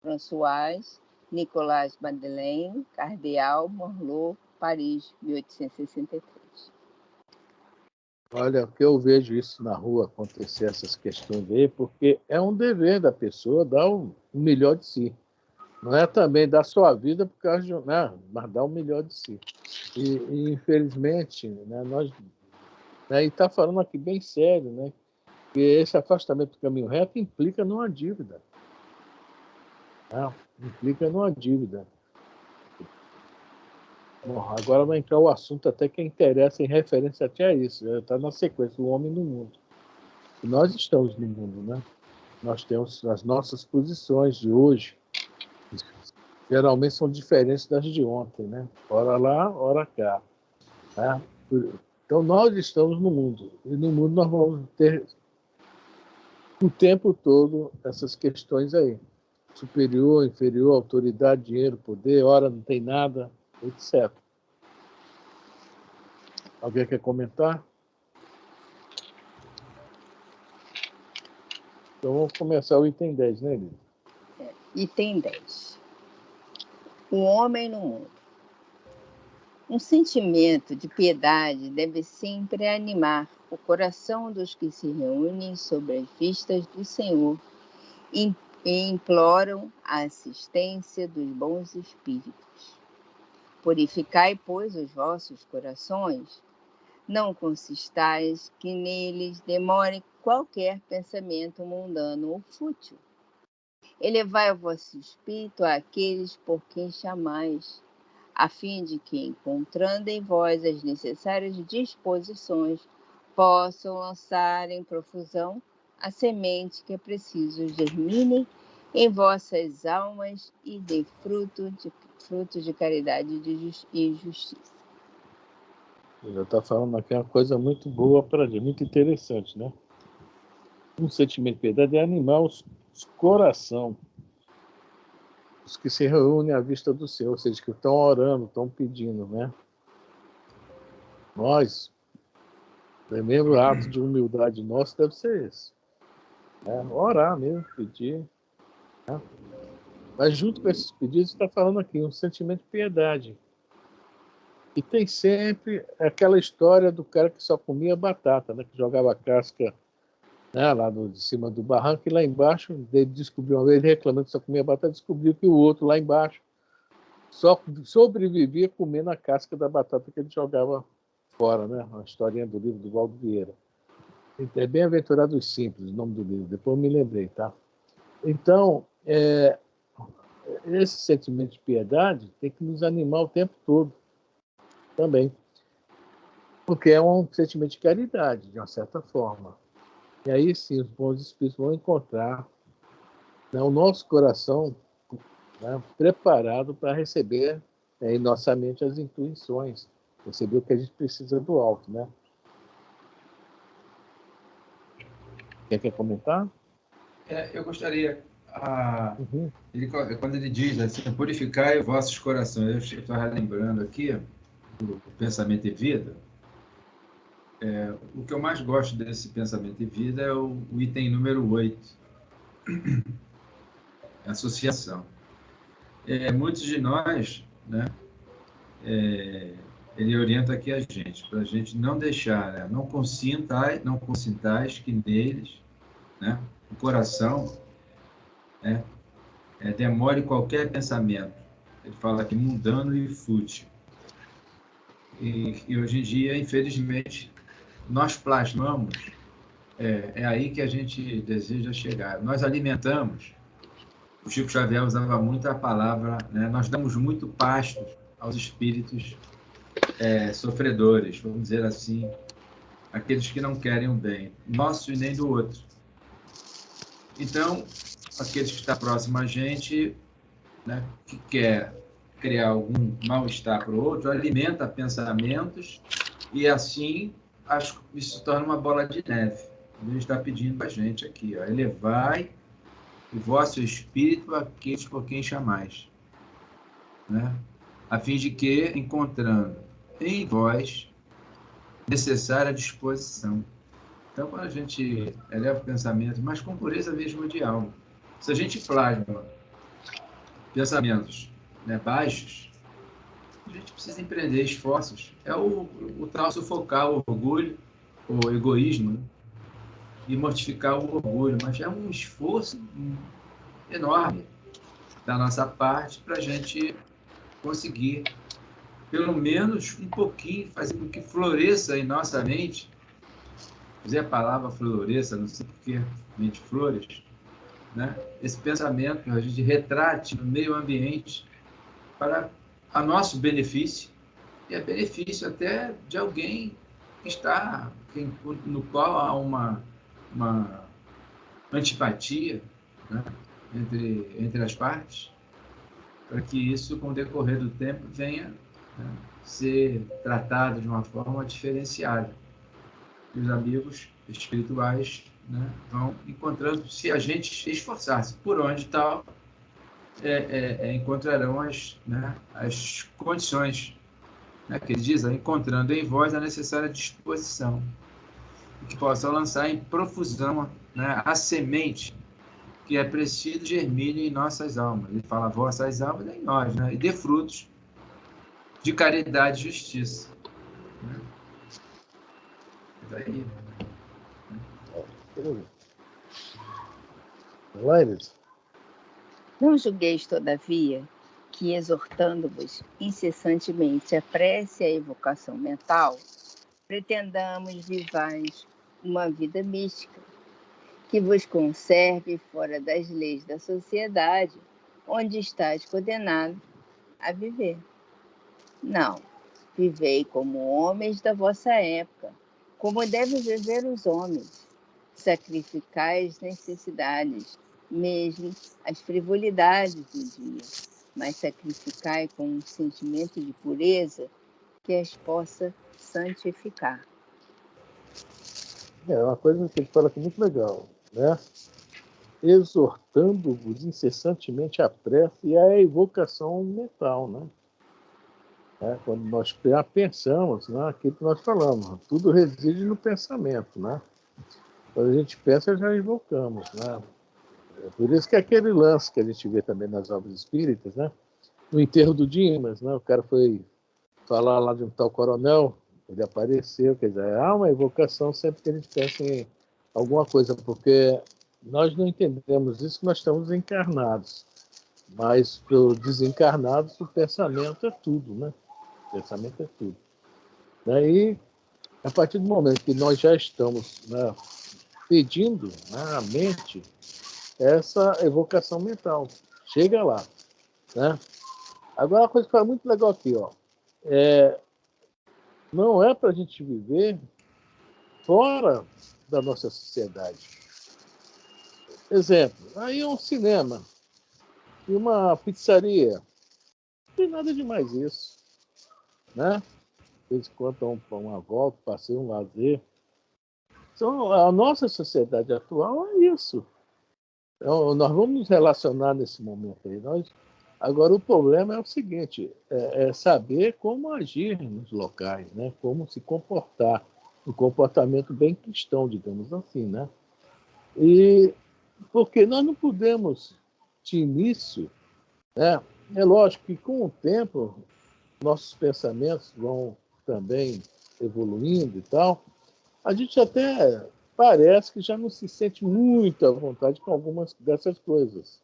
François Nicolas Madeleine, Cardeal, Morlot, Paris, 1863. Olha, que eu vejo isso na rua acontecer, essas questões aí, porque é um dever da pessoa dar o melhor de si. Não é também dar sua vida por causa de, né, mas dar o melhor de si. E infelizmente, né, nós, né, e está falando aqui bem sério, né, que esse afastamento do caminho reto implica numa dívida. Né, implica numa dívida. Bom, agora vai entrar o assunto até que interessa em referência até a isso. Está na sequência, o homem no mundo. E nós estamos no mundo, né? Nós temos as nossas posições de hoje. Geralmente são diferentes das de ontem, né? Ora lá, ora cá. Né? Então nós estamos no mundo. E no mundo nós vamos ter o tempo todo essas questões aí. Superior, inferior, autoridade, dinheiro, poder, ora não tem nada, etc. Alguém quer comentar? Então vamos começar o item 10, né, Lívia? Item 10. O homem no mundo. Um sentimento de piedade deve sempre animar o coração dos que se reúnem sob as vistas do Senhor e imploram a assistência dos bons espíritos. Purificai, pois, os vossos corações, não consistais que neles demore qualquer pensamento mundano ou fútil. Elevai o vosso espírito àqueles por quem chamais, a fim de que, encontrando em vós as necessárias disposições, possam lançar em profusão a semente que é preciso germine em vossas almas e dê frutos de caridade e justiça. Já está falando aqui uma coisa muito boa para a gente, muito interessante, né? Um sentimento de piedade é animar os coração, os que se reúnem à vista do Senhor, ou seja, que estão orando, estão pedindo, né? Nós, o primeiro ato de humildade nosso deve ser esse. Né? Orar mesmo, pedir. Né? Mas junto com esses pedidos, está falando aqui um sentimento de piedade. E tem sempre aquela história do cara que só comia batata, né? Que jogava casca, né? Lá de cima do barranco, e lá embaixo, ele descobriu uma vez, reclamando que só comia batata, descobriu que o outro lá embaixo só sobrevivia comendo a casca da batata que ele jogava fora, né? Uma historinha do livro do Valdo Vieira. É Bem-aventurados Simples, o nome do livro, depois eu me lembrei, tá? Então, esse sentimento de piedade tem que nos animar o tempo todo também, porque é um sentimento de caridade, de uma certa forma. E aí sim, os bons espíritos vão encontrar, né, o nosso coração, né, preparado para receber, né, em nossa mente as intuições, receber o que a gente precisa do alto, né? Quer comentar? Eu gostaria, Uhum. quando ele diz assim, purificai vossos corações, eu estou lembrando aqui do pensamento e vida. O que eu mais gosto desse pensamento e vida é o item número 8, associação. Muitos de nós, né, ele orienta aqui a gente, para a gente não deixar, né, não consintais que neles, né, o coração, né, demore qualquer pensamento. Ele fala aqui mundano e fútil. E hoje em dia, infelizmente, nós plasmamos, é aí que a gente deseja chegar. Nós alimentamos, o Chico Xavier usava muito a palavra, né? Nós damos muito pasto aos espíritos sofredores, vamos dizer assim, aqueles que não querem o bem, nosso e nem do outro. Então, aqueles que estão próximos a gente, né, que quer criar algum mal-estar para o outro, alimenta pensamentos e assim isso se torna uma bola de neve. Ele está pedindo a gente aqui, ó, elevai o vosso espírito àqueles por quem chamais, né? A fim de que, encontrando em vós necessária disposição. Então, quando a gente eleva o pensamento, mas com pureza mesmo de alma, se a gente plasma pensamentos, né, baixos, a gente precisa empreender esforços. É o tal sufocar o orgulho, o egoísmo, né? E mortificar o orgulho, mas é um esforço enorme da nossa parte para a gente conseguir, pelo menos um pouquinho, fazer com que floresça em nossa mente. Usei a palavra floresça, não sei porquê, mente flores, né? Esse pensamento que a gente retrate no meio ambiente para a nosso benefício e a benefício até de alguém que está, no qual há uma antipatia, né, entre as partes, para que isso, com o decorrer do tempo, venha, né, ser tratado de uma forma diferenciada. E os amigos espirituais, né, vão encontrando, se a gente esforçar-se por onde tal, encontrarão as condições, né, que ele diz, encontrando em vós a necessária disposição, que possa lançar em profusão, né, a semente que é preciso germine em nossas almas. Ele fala vossas almas em nós, né, e dê frutos de caridade e justiça. Né? Daí. Laires? Não julgueis, todavia, que exortando-vos incessantemente a prece e a evocação mental, pretendamos vivais uma vida mística, que vos conserve fora das leis da sociedade, onde estáis condenado a viver. Não, vivei como homens da vossa época, como devem viver os homens. Sacrificai as necessidades, mesmo as frivolidades do dia, mas sacrificai com um sentimento de pureza que as possa santificar. É uma coisa que ele fala aqui muito legal, né? Exortando-vos incessantemente a prece e a evocação mental, né? Quando nós pensamos, né, aquilo que nós falamos, tudo reside no pensamento, né? Quando a gente pensa, já invocamos, né? Por isso que é aquele lance que a gente vê também nas obras espíritas, né? No enterro do Dimas, né? O cara foi falar lá de um tal coronel, ele apareceu, quer dizer, há uma evocação sempre que a gente pensa em alguma coisa, porque nós não entendemos isso que nós estamos encarnados, mas para os desencarnados o pensamento é tudo, né? O pensamento é tudo. Daí, a partir do momento que nós já estamos, né, pedindo, né, a mente essa evocação mental, chega lá, né? Agora, uma coisa que é muito legal aqui, ó, não é para a gente viver fora da nossa sociedade. Exemplo, aí é um cinema e uma pizzaria. Não tem nada de mais isso, né? Eles contam uma volta, passeio, um lazer. Então, a nossa sociedade atual é isso. Então, nós vamos nos relacionar nesse momento aí. Agora, o problema é o seguinte, é saber como agir nos locais, né? Como se comportar, um comportamento bem cristão, digamos assim, né? E porque nós não podemos, de início, né? É lógico que com o tempo nossos pensamentos vão também evoluindo e tal, a gente até parece que já não se sente muito à vontade com algumas dessas coisas.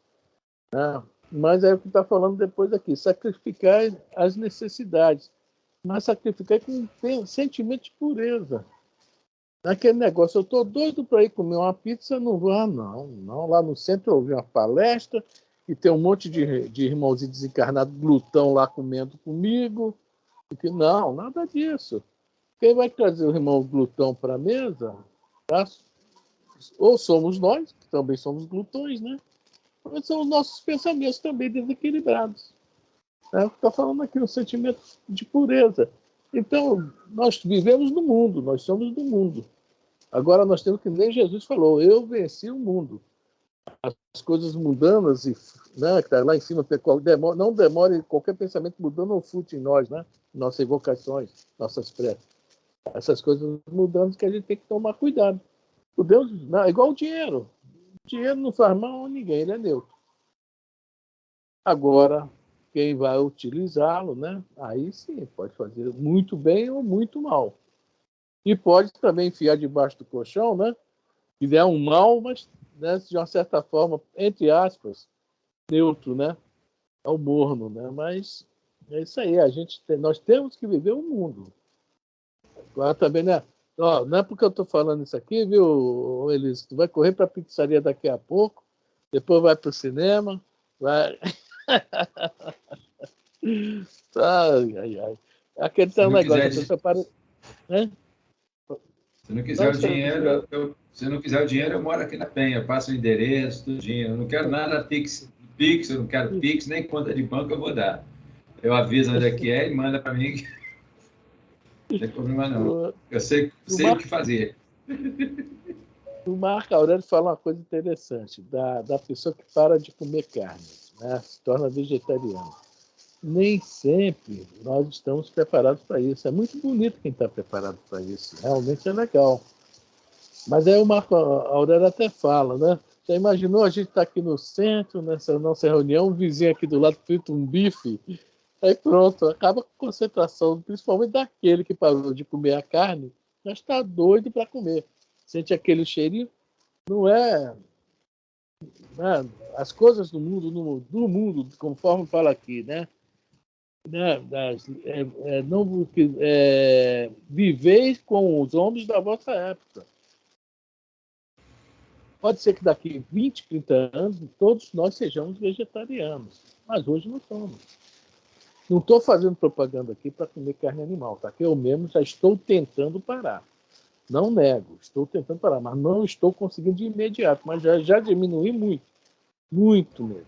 né? Mas é o que está falando depois aqui, sacrificar as necessidades, mas sacrificar com um sentimento de pureza. Naquele negócio, eu estou doido para ir comer uma pizza, não vou, não. Lá no centro eu ouvi uma palestra e tem um monte de irmãozinho desencarnado, glutão lá comendo comigo. Porque, não, nada disso. Quem vai trazer o irmão glutão para a mesa, tá? Ou somos nós, que também somos glutões, né? Ou são os nossos pensamentos também desequilibrados. Está falando aqui um sentimento de pureza. Então, nós vivemos no mundo, nós somos do mundo. Agora nós temos que, nem Jesus falou, eu venci o mundo. As coisas mundanas, né, que está lá em cima, não demore qualquer pensamento mudando ou fute em nós, né? Nossas evocações, nossas preces. Essas coisas mudando que a gente tem que tomar cuidado. O Deus, é igual o dinheiro. O dinheiro não faz mal a ninguém, ele é neutro. Agora, quem vai utilizá-lo, né? Aí sim, pode fazer muito bem ou muito mal. E pode também enfiar debaixo do colchão, né? Que é um mal, mas, né, de uma certa forma, entre aspas, neutro, né? É o morno, né? Mas é isso aí, nós temos que viver o mundo. Agora também, né? Ó, não é porque eu estou falando isso aqui, viu, Elis? Tu vai correr para a pizzaria daqui a pouco, depois vai para o cinema, vai... ai. Aquele tal negócio, a pessoa para... Né? Se não quiser o dinheiro, se não quiser o dinheiro, eu moro aqui na Penha, eu passo o endereço, tudinho. Eu não quero nada Pix, eu não quero Pix, nem conta de banco eu vou dar. Eu aviso onde é que é e manda para mim. Não tem problema não. Eu sei o que fazer. O Marco Aurélio fala uma coisa interessante, da pessoa que para de comer carne, né? Se torna vegetariano. Nem sempre nós estamos preparados para isso. É muito bonito quem está preparado para isso. Realmente é legal. Mas aí o Marco Aurélio até fala, né? Já imaginou a gente estar aqui no centro, nessa nossa reunião, um vizinho aqui do lado frita um bife, aí pronto, acaba com a concentração, principalmente daquele que parou de comer a carne, já está doido para comer. Sente aquele cheirinho, não é... Né? As coisas do mundo, conforme fala aqui, né? Não viveis com os homens da vossa época. Pode ser que daqui 20, 30 anos todos nós sejamos vegetarianos, mas hoje não somos. Não estou fazendo propaganda aqui para comer carne animal, tá? Que eu mesmo já estou tentando parar. Não nego, estou tentando parar, mas não estou conseguindo de imediato, mas já diminui muito mesmo.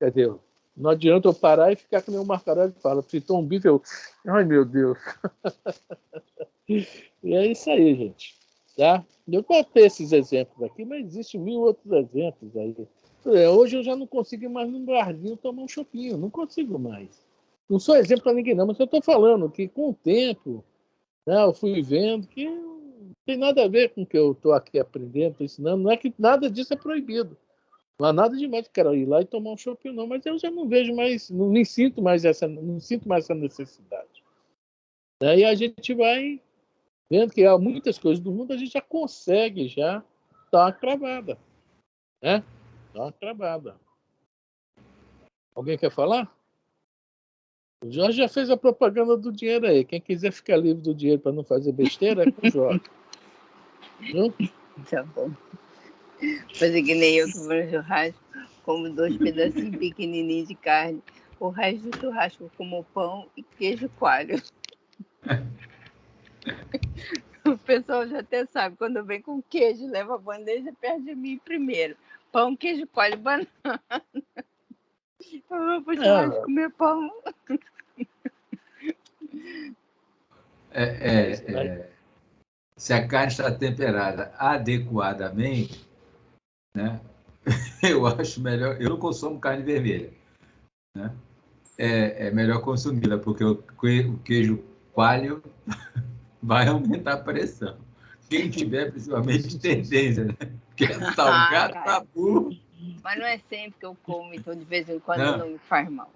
Quer dizer, não adianta eu parar e ficar que nem o Marco Aurélio fala, fritou um bife, ai meu Deus. E é isso aí, gente. Tá? Eu contei esses exemplos aqui, mas existem 1000 outros exemplos aí. Hoje eu já não consigo ir mais num barzinho tomar um chopinho, não consigo mais. Não sou exemplo para ninguém não, mas eu estou falando que com o tempo, né, eu fui vendo que não tem nada a ver com o que eu estou aqui aprendendo, estou ensinando, não é que nada disso é proibido. Não há nada demais que quero ir lá e tomar um chopinho, não, mas eu já não vejo mais, não sinto mais essa necessidade. Daí a gente vai vendo que há muitas coisas do mundo a gente já consegue já dar uma cravada, né? Dar uma cravada. Alguém quer falar? O Jorge já fez a propaganda do dinheiro aí. Quem quiser ficar livre do dinheiro para não fazer besteira é com o Jorge. Viu? Tá bom. Fazer que nem eu que vou no churrasco, como 2 pedacinhos pequenininhos de carne. O resto do churrasco como pão e queijo coalho. O pessoal já até sabe, quando vem com queijo, leva a bandeja perto de mim primeiro. Pão, queijo coalho e banana. Eu vou pro churrasco comer pão. Se a carne está temperada adequadamente, né? Eu acho melhor. Eu não consumo carne vermelha, né? É melhor consumi-la, porque o queijo coalho vai aumentar a pressão. Quem tiver, principalmente, tendência, né? Porque é salgado, tá burro. Mas não é sempre que eu como, então de vez em quando não me faz mal.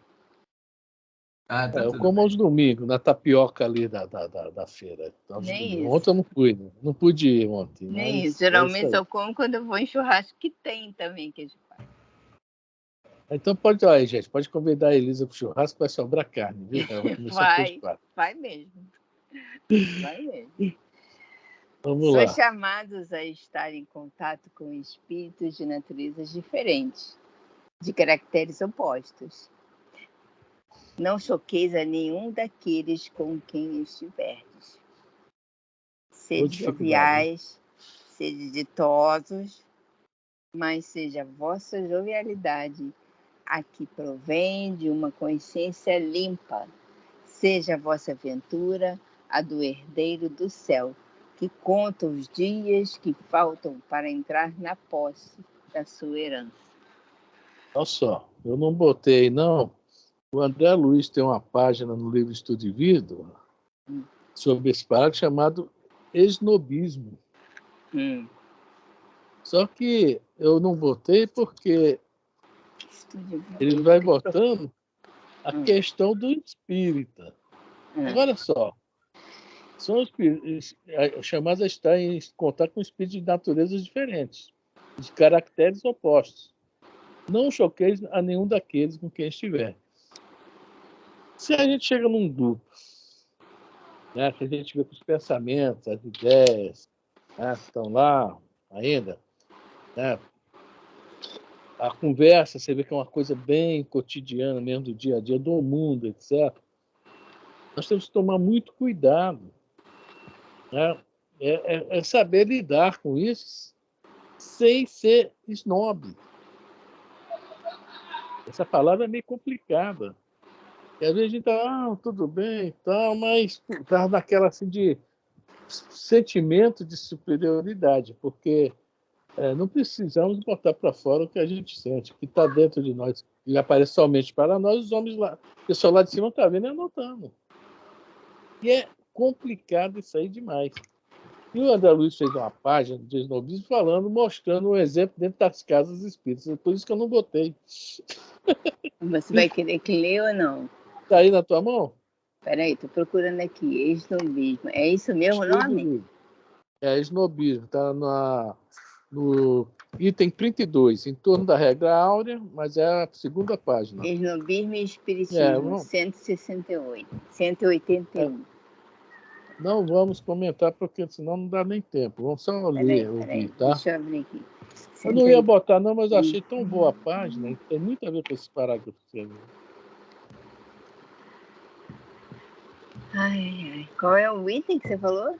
Eu como aos domingos, na tapioca ali da feira. Nem ontem isso. eu não fui, né? Não pude ir ontem. Nem isso. Geralmente eu como quando eu vou em churrasco, que tem também queijo coalho. Então pode ir aí, gente. Pode convidar a Elisa para o churrasco, vai sobrar carne, viu? Ela vai comer só três pratos. Vai mesmo. Vai mesmo. Vamos Sois lá. chamados a estar em contato com espíritos de naturezas diferentes, de caracteres opostos. Não choqueis a nenhum daqueles com quem estiverdes. Sede joviais, sede ditosos, mas seja a vossa jovialidade a que provém de uma consciência limpa. Seja a vossa aventura a do herdeiro do céu, que conta os dias que faltam para entrar na posse da sua herança. Olha só, eu não botei, não. O André Luiz tem uma página no livro Estudo de Vida sobre esse parágrafo chamado esnobismo. Só que eu não botei porque ele vai botando a questão do espírita. Agora só, são chamados a estar em contato com espíritos de naturezas diferentes, de caracteres opostos. Não choqueis a nenhum daqueles com quem estiver. Se a gente chega num grupo, né, que a gente vê que os pensamentos, as ideias, né, estão lá ainda, né, a conversa, você vê que é uma coisa bem cotidiana mesmo, do dia a dia, do mundo, etc. Nós temos que tomar muito cuidado, né? É saber lidar com isso sem ser snob. Essa palavra é meio complicada. E às vezes a gente está, tudo bem e tal, mas está naquela assim de sentimento de superioridade, porque não precisamos botar para fora o que a gente sente, o que está dentro de nós. Ele aparece somente para nós, os homens lá. O pessoal lá de cima está vendo e anotando. E é complicado isso aí demais. E o André Luiz fez uma página de esnobismo mostrando um exemplo dentro das casas espíritas. Por isso que eu não botei. Você vai querer que leia ou não? Está aí na tua mão? Peraí, estou procurando aqui. Esnobismo. É isso mesmo o nome? É esnobismo. Está no item 32, em torno da regra áurea, mas é a segunda página. Esnobismo e espiritismo, 168, 181. Não vamos comentar, porque senão não dá nem tempo. Vamos só ler, ouvir, tá? Deixa eu abrir aqui. Eu não ia botar, não, mas eu achei tão boa a página, tem muito a ver com esse parágrafo. Qual é o item que você falou?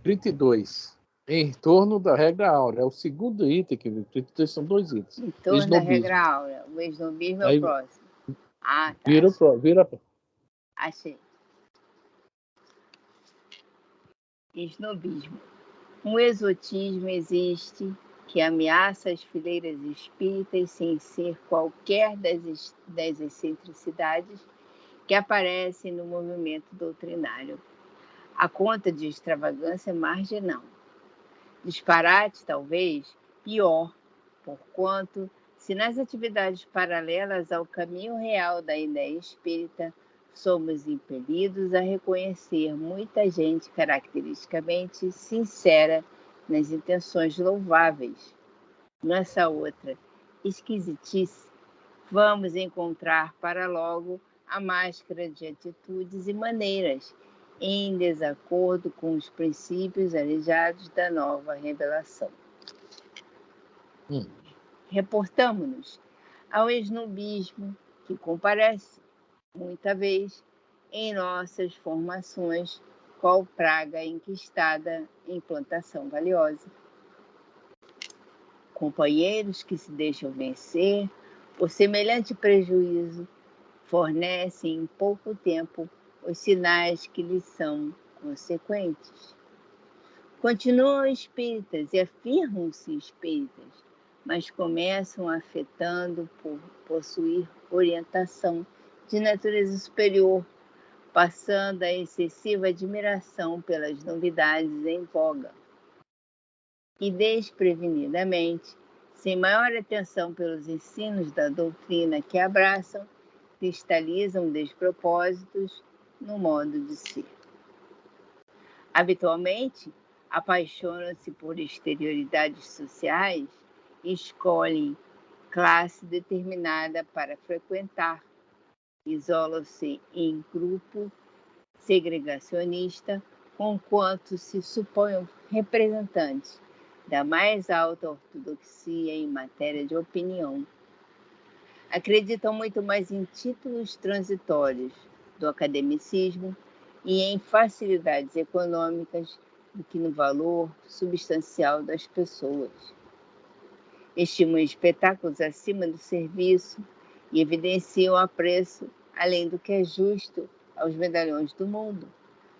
32. Em torno da regra áurea. É o segundo item que 32 são dois itens. Em torno da regra áurea. O esnobismo é o próximo. Ah, tá. Vira. Achei. Esnobismo. Um exotismo existe que ameaça as fileiras espíritas sem ser qualquer das excentricidades que aparecem no movimento doutrinário. A conta de extravagância marginal. Disparate, talvez, pior, porquanto, se nas atividades paralelas ao caminho real da ideia espírita, somos impelidos a reconhecer muita gente caracteristicamente sincera nas intenções louváveis. Nessa outra esquisitice, vamos encontrar para logo a máscara de atitudes e maneiras em desacordo com os princípios aleijados da nova revelação. Reportamo-nos ao esnobismo que comparece, muita vez, em nossas formações, qual praga enquistada em plantação valiosa. Companheiros que se deixam vencer por semelhante prejuízo fornecem em pouco tempo os sinais que lhes são consequentes. Continuam espíritas e afirmam-se espíritas, mas começam afetando por possuir orientação de natureza superior, passando a excessiva admiração pelas novidades em voga. E desprevenidamente, sem maior atenção pelos ensinos da doutrina que abraçam, cristalizam despropósitos no modo de ser. Habitualmente, apaixonam-se por exterioridades sociais e escolhem classe determinada para frequentar, isolam-se em grupo segregacionista, conquanto se suponham representantes da mais alta ortodoxia em matéria de opinião. Acreditam muito mais em títulos transitórios do academicismo e em facilidades econômicas do que no valor substancial das pessoas. Estimam espetáculos acima do serviço e evidenciam o apreço, além do que é justo, aos medalhões do mundo,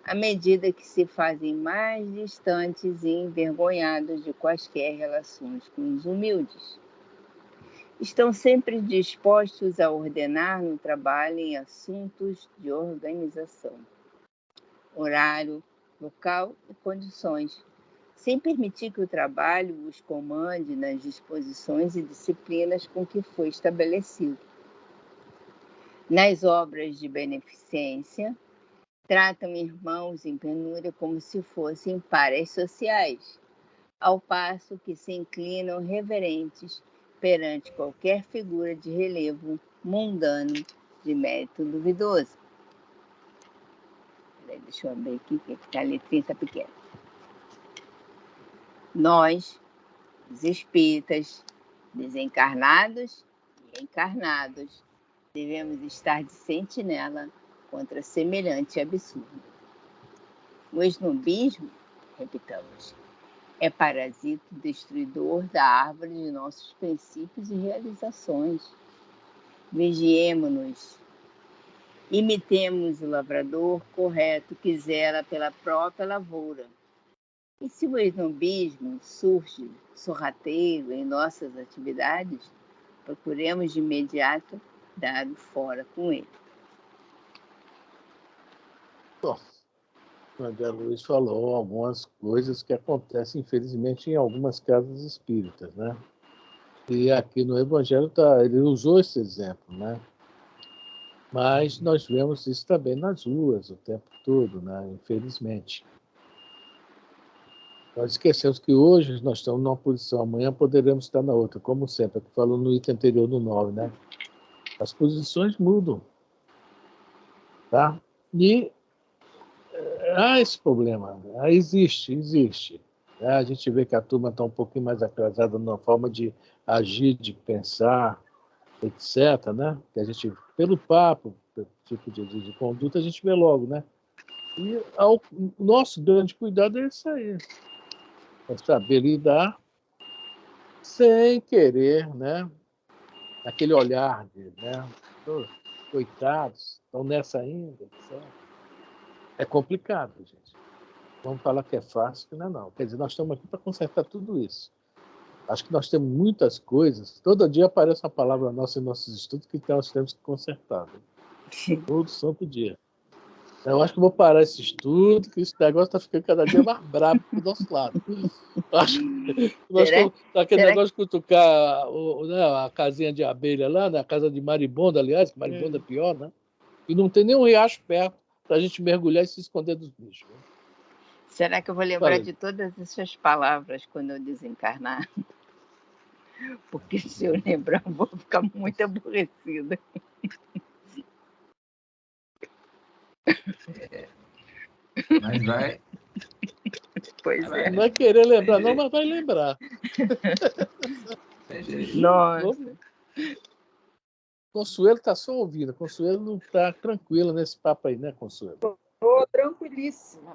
à medida que se fazem mais distantes e envergonhados de quaisquer relações com os humildes. Estão sempre dispostos a ordenar no trabalho em assuntos de organização, horário, local e condições, sem permitir que o trabalho os comande nas disposições e disciplinas com que foi estabelecido. Nas obras de beneficência, tratam irmãos em penúria como se fossem pares sociais, ao passo que se inclinam reverentes perante qualquer figura de relevo mundano de mérito duvidoso. Deixa eu abrir aqui, que a letrinha está pequena. Nós, os espíritas, desencarnados e encarnados, devemos estar de sentinela contra semelhante absurdo. O esnobismo, repitamos, é parasito destruidor da árvore de nossos princípios e realizações. Vigiemo-nos, imitemos o lavrador correto que zela pela própria lavoura. E se o esnobismo surge sorrateiro em nossas atividades, procuremos de imediato dar o fora com ele. Bom, o André Luiz falou algumas coisas que acontecem, infelizmente, em algumas casas espíritas, né? E aqui no Evangelho ele usou esse exemplo, né? Mas nós vemos isso também nas ruas o tempo todo, né? Infelizmente. Nós esquecemos que hoje nós estamos numa posição, amanhã poderemos estar na outra, como sempre, que falou no item anterior do 9, né? As posições mudam, tá? E há esse problema, existe. Né? A gente vê que a turma está um pouquinho mais atrasada na forma de agir, de pensar, etc., né? Que a gente, pelo papo, pelo tipo de conduta, a gente vê logo, né? E o nosso grande cuidado é isso aí. É saber lidar sem querer, né? Aquele olhar de, né? Coitados, estão nessa ainda, etc. É complicado, gente. Vamos falar que é fácil, que não é não. Quer dizer, nós estamos aqui para consertar tudo isso. Acho que nós temos muitas coisas. Todo dia aparece uma palavra nossa em nossos estudos que nós temos que consertar. Né? Todo santo dia. Eu acho que vou parar esse estudo, que esse negócio está ficando cada dia mais brabo do nosso lado. Acho que nós estamos aquele negócio de cutucar né, a casinha de abelha lá, né, a casa de maribondo, aliás, que maribondo é pior, né? E não tem nenhum riacho perto para a gente mergulhar e se esconder dos bichos. Né? Será que eu vou lembrar de todas essas palavras quando eu desencarnar? Porque se eu lembrar, eu vou ficar muito aborrecida. Mas vai. Pois é. Não vai querer lembrar, não, mas vai lembrar. Nossa. Consuelo está só ouvindo. Consuelo não está tranquila nesse papo aí, né, Consuelo? Estou tranquilíssima.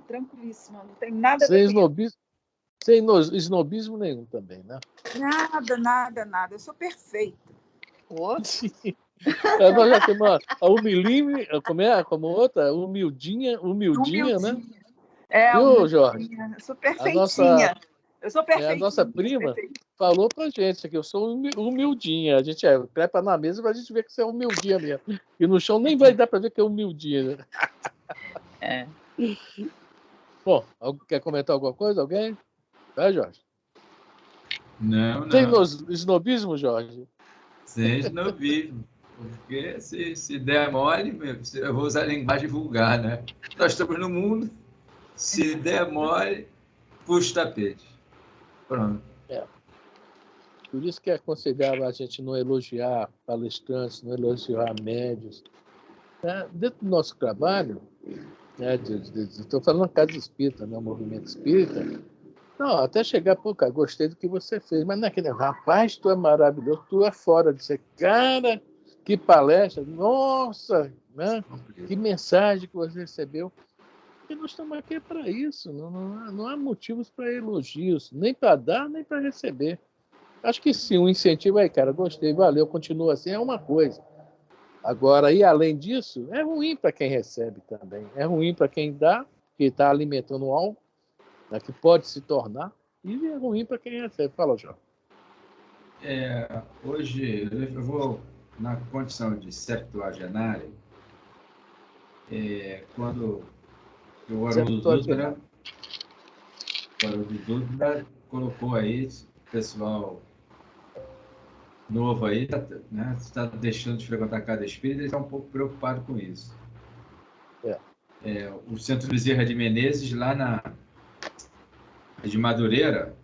Não tem nada sem snobismo, sem snobismo nenhum também, né? Nada. Eu sou perfeita. Nós já temos a humilime, como outra? Humildinha, né? Viu, Jorge? Eu sou perfeitinha. A nossa prima falou pra gente que eu sou humildinha. A gente trepa na mesa pra gente ver que você é humildinha mesmo. E no chão nem vai dar pra ver que é humildinha. Né? Bom, quer comentar alguma coisa? Alguém? Vai, Jorge? Não. Tem snobismo, Jorge? Sem snobismo. Porque se der mole, eu vou usar a linguagem vulgar, né? Nós estamos no mundo, se der mole, puxa o tapete. Pronto. Por isso que é aconselhável a gente não elogiar palestrantes, não elogiar médios. Né? Dentro do nosso trabalho, né, estou falando da casa espírita, né, o movimento espírita, não, até chegar, pô, cara, gostei do que você fez, mas não é aquele, rapaz, tu é maravilhoso, tu é fora de ser, cara, que palestra, nossa, né? Que mensagem que você recebeu. Porque nós estamos aqui para isso, não há motivos para elogios, nem para dar, nem para receber. Acho que sim, um incentivo aí, cara, gostei, valeu, continua assim, é uma coisa. Agora, e além disso, é ruim para quem recebe também. É ruim para quem dá, que está alimentando algo, né, que pode se tornar, e é ruim para quem recebe. Fala, João. Hoje, eu vou, na condição de septuagenário, quando o Haroldo Dutra colocou aí, pessoal novo aí, né, está deixando de frequentar a casa espírita, ele está um pouco preocupado com isso. O Centro Bezerra de Menezes, lá de Madureira,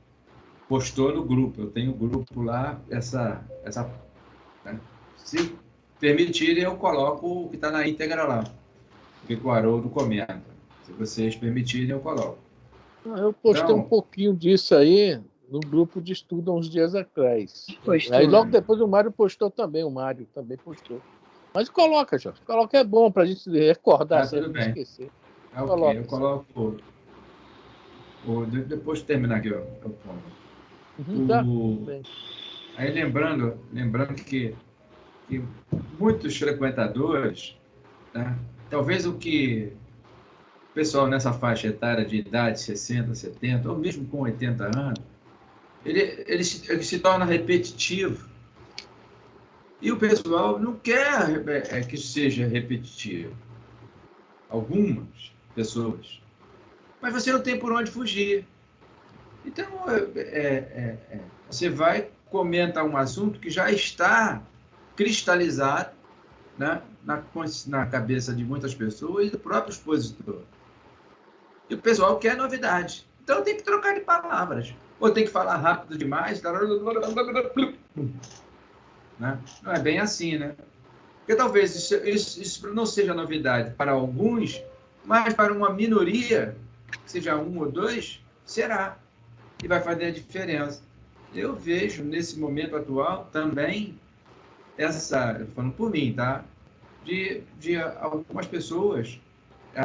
postou no grupo. Eu tenho grupo lá, né? Se permitirem, eu coloco o que está na íntegra lá, o que o Haroldo comenta. Se vocês permitirem, eu coloco. Eu postei um pouquinho disso aí no grupo de estudo há uns dias atrás. Postou. Aí logo depois o Mário postou também, postou. Mas coloca, Jorge. Coloca, é bom para a gente recordar, tudo bem. Esquecer. Ok, eu coloco. Depois de terminar aqui, eu ponho. Tá. Aí lembrando que muitos frequentadores, né, talvez o pessoal nessa faixa etária de idade, 60, 70, ou mesmo com 80 anos, ele se torna repetitivo. E o pessoal não quer que seja repetitivo. Algumas pessoas. Mas você não tem por onde fugir. Então, você vai comentar um assunto que já está cristalizado, né, na cabeça de muitas pessoas e do próprio expositor. E o pessoal quer novidade. Então, tem que trocar de palavras. Ou tem que falar rápido demais. Né? Não é bem assim, né? Porque talvez isso não seja novidade para alguns, mas para uma minoria, seja um ou dois, será. E vai fazer a diferença. Eu vejo, nesse momento atual, também falando por mim, tá? De algumas pessoas,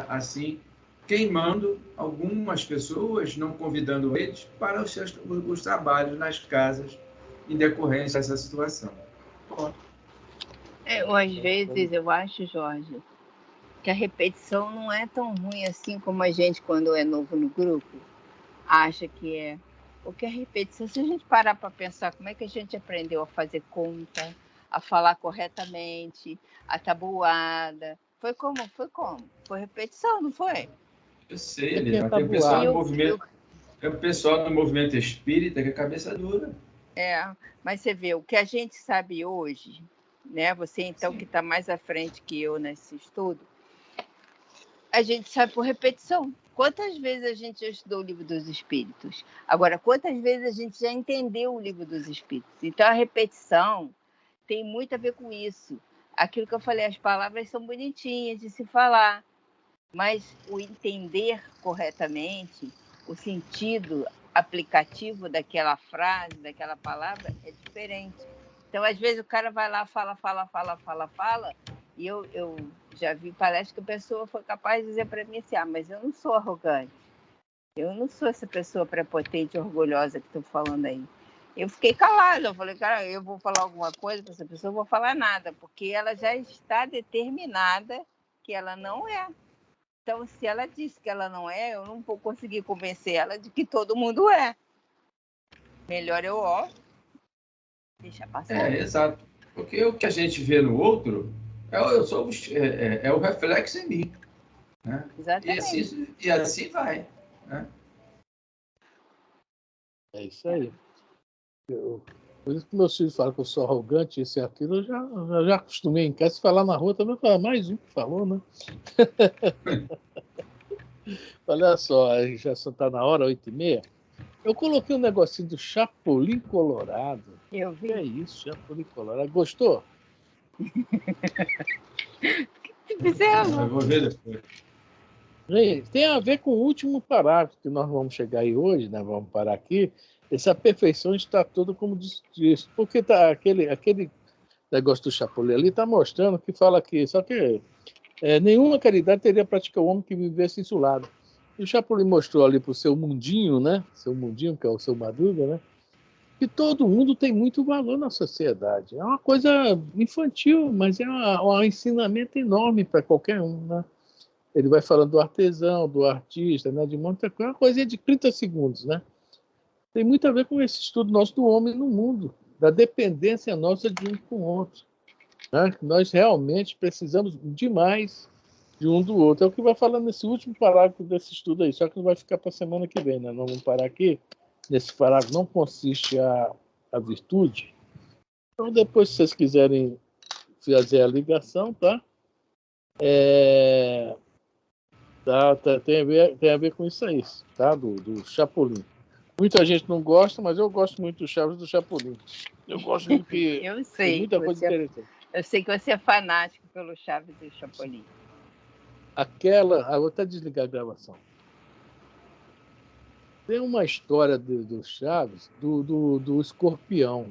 assim, queimando algumas pessoas, não convidando eles para os trabalhos nas casas em decorrência dessa situação. Às vezes eu acho, Jorge, que a repetição não é tão ruim assim como a gente, quando é novo no grupo, acha que é. Porque a repetição, se a gente parar para pensar como é que a gente aprendeu a fazer conta, a falar corretamente, a tabuada, foi como? Foi repetição, não foi? Eu sei, Lívia, tem o pessoal do movimento espírita que é cabeça dura. Mas você vê, o que a gente sabe hoje, né? Você então Sim. que está mais à frente que eu nesse estudo, a gente sabe por repetição. Quantas vezes a gente já estudou o Livro dos Espíritos? Agora, quantas vezes a gente já entendeu o Livro dos Espíritos? Então, a repetição tem muito a ver com isso. Aquilo que eu falei, as palavras são bonitinhas de se falar, mas o entender corretamente, o sentido aplicativo daquela frase, daquela palavra, é diferente. Então, às vezes, o cara vai lá, fala, e eu já vi palestra que a pessoa foi capaz de dizer para mim assim, mas eu não sou arrogante, eu não sou essa pessoa prepotente e orgulhosa que estou falando aí. Eu fiquei calada, eu falei, cara, eu vou falar alguma coisa para essa pessoa, eu não vou falar nada, porque ela já está determinada que ela não é. Então, se ela disse que ela não é, eu não vou conseguir convencer ela de que todo mundo é. Melhor eu, deixar passar. Exato. Porque o que a gente vê no outro é o reflexo em mim. Né? Exatamente. E assim vai. Né? É isso aí. Por isso que meus filhos falam que eu sou arrogante, isso e aquilo, eu já acostumei em casa. Se falar na rua, também falar mais um que falou, né? Olha só, já está na hora, 8h30. Eu coloquei um negocinho do Chapolin Colorado. Eu O que vi. é isso, Chapolin Colorado? Gostou? Fizemos. Eu vou ver depois. Gente, tem a ver com o último parágrafo que nós vamos chegar aí hoje, né? Vamos parar aqui. Essa perfeição está toda como diz, porque tá aquele negócio do Chapolin ali está mostrando que fala que só que nenhuma caridade teria praticado o homem que vivesse insulado. E o Chapolin mostrou ali para o seu mundinho, né? Seu mundinho, que é o seu Madruga, né? Que todo mundo tem muito valor na sociedade. É uma coisa infantil, mas é um ensinamento enorme para qualquer um, né? Ele vai falando do artesão, do artista, né? De muita coisa, uma coisinha de 30 segundos, né? Tem muito a ver com esse estudo nosso do homem no mundo, da dependência nossa de um com o outro. Né? Nós realmente precisamos demais de um do outro. É o que vai falando nesse último parágrafo desse estudo aí, só que não vai ficar para a semana que vem, né? Nós vamos parar aqui. Nesse parágrafo não consiste a virtude. Então, depois, se vocês quiserem fazer a ligação, tá? Tem a ver com isso aí, tá? Do Chapolin. Muita gente não gosta, mas eu gosto muito do Chaves e do Chapolin. Eu gosto muito que Eu tem sei. muita coisa interessante. Eu sei que você é fanático pelo Chaves e o Chapolin. Vou até desligar a gravação. Tem uma história do Chaves, do escorpião.